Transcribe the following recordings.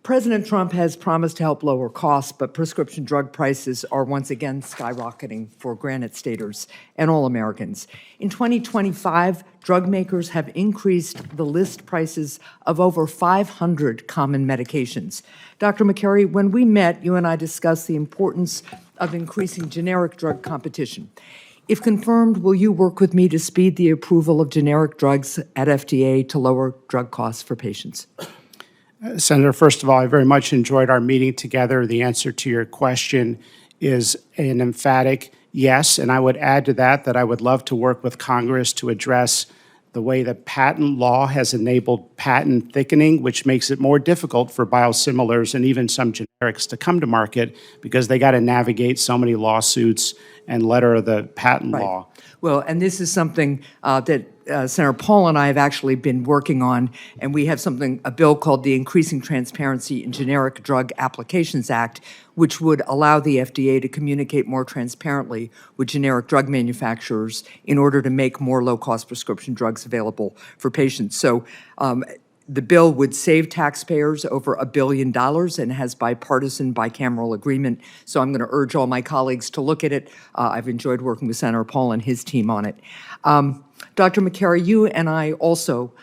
President Trump has promised to help lower costs, but prescription drug prices are once again skyrocketing for Granite Staters and all Americans. In 2025, drug makers have increased the list prices of over 500 common medications. Dr. McCary, when we met, you and I discussed the importance of increasing generic drug competition. If confirmed, will you work with me to speed the approval of generic drugs at FDA to lower drug costs for patients? Senator, first of all, I very much enjoyed our meeting together. The answer to your question is an emphatic yes, and I would add to that I would love to work with Congress to address the way that patent law has enabled patent thickening, which makes it more difficult for biosimilars and even some generics to come to market because they got to navigate so many lawsuits and letter of the patent law. Well, and this is something that Senator Paul and I have actually been working on, and we have a bill called the Increasing Transparency in Generic Drug Applications Act, which would allow the FDA to communicate more transparently with generic drug manufacturers in order to make more low-cost prescription drugs available for patients. So the bill would save taxpayers over $1 billion and has bipartisan, bicameral agreement. So I'm going to urge all my colleagues to look at it. I've enjoyed working with Senator Paul and his team on it. Dr. McCary, you and I also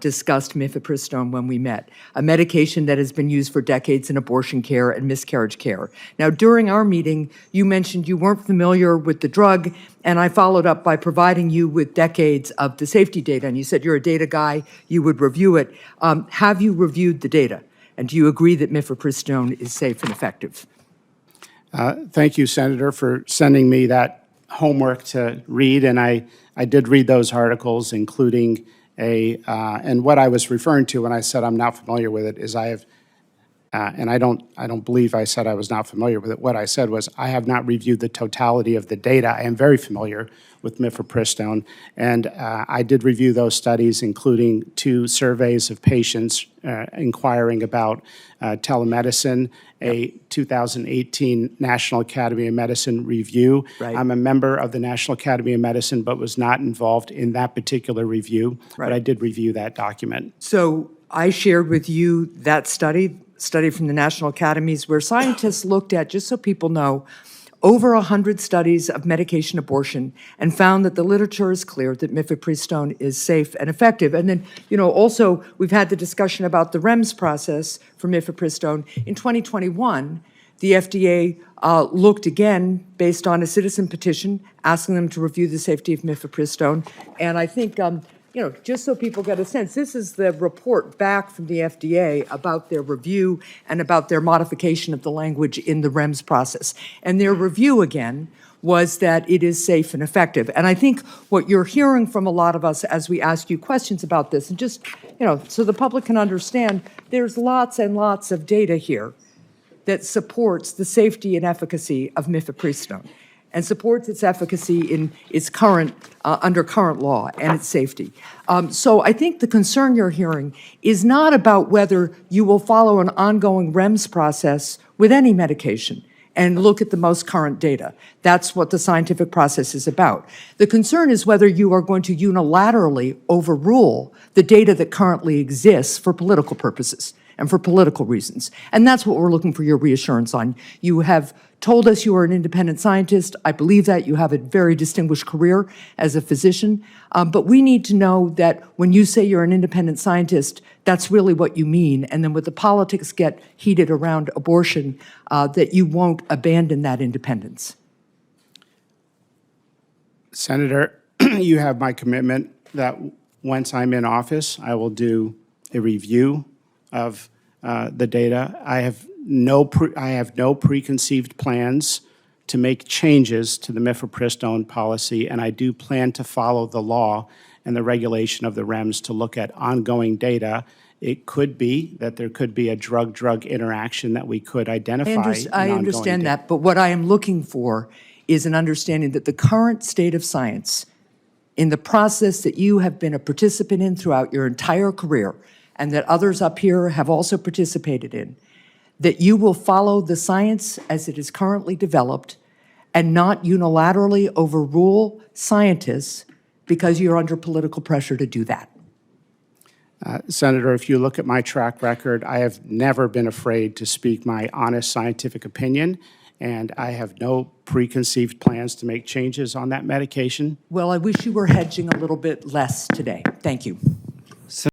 discussed mifepristone when we met, a medication that has been used for decades in abortion care and miscarriage care. Now, during our meeting, you mentioned you weren't familiar with the drug, and I followed up by providing you with decades of the safety data, and you said you're a data guy, you would review it. Have you reviewed the data, and do you agree that mifepristone is safe and effective? Thank you, Senator, for sending me that homework to read, and I did read those articles, including and what I was referring to when I said I'm not familiar with it is and I don't believe I said I was not familiar with it. What I said was I have not reviewed the totality of the data. I am very familiar with mifepristone, and I did review those studies, including 2 surveys of patients inquiring about telemedicine, a 2018 National Academy of Medicine review. Right. I'm a member of the National Academy of Medicine, but was not involved in that particular review, but I did review that document. So I shared with you that study from the National Academies where scientists looked at, just so people know, over 100 studies of medication abortion and found that the literature is clear that mifepristone is safe and effective. And then, also we've had the discussion about the REMS process for mifepristone. In 2021, the FDA looked again based on a citizen petition asking them to review the safety of mifepristone. And I think, just so people get a sense, this is the report back from the FDA about their review and about their modification of the language in the REMS process. And their review, again, was that it is safe and effective. And I think what you're hearing from a lot of us as we ask you questions about this, and just, so the public can understand, there's lots and lots of data here that supports the safety and efficacy of mifepristone and supports its efficacy in its under current law and its safety. So I think the concern you're hearing is not about whether you will follow an ongoing REMS process with any medication and look at the most current data. That's what the scientific process is about. The concern is whether you are going to unilaterally overrule the data that currently exists for political purposes and for political reasons. And that's what we're looking for your reassurance on. You have told us you are an independent scientist. I believe that. You have a very distinguished career as a physician. But we need to know that when you say you're an independent scientist, that's really what you mean. And then when the politics get heated around abortion, that you won't abandon that independence. Senator, you have my commitment that once I'm in office, I will do a review of the data. I have no preconceived plans to make changes to the mifepristone policy, and I do plan to follow the law and the regulation of the REMS to look at ongoing data. It could be that there could be a drug-drug interaction that we could identify. I understand that, but what I am looking for is an understanding that the current state of science in the process that you have been a participant in throughout your entire career and that others up here have also participated in, that you will follow the science as it is currently developed and not unilaterally overrule scientists because you're under political pressure to do that. Senator, if you look at my track record, I have never been afraid to speak my honest scientific opinion, and I have no preconceived plans to make changes on that medication. Well, I wish you were hedging a little bit less today. Thank you.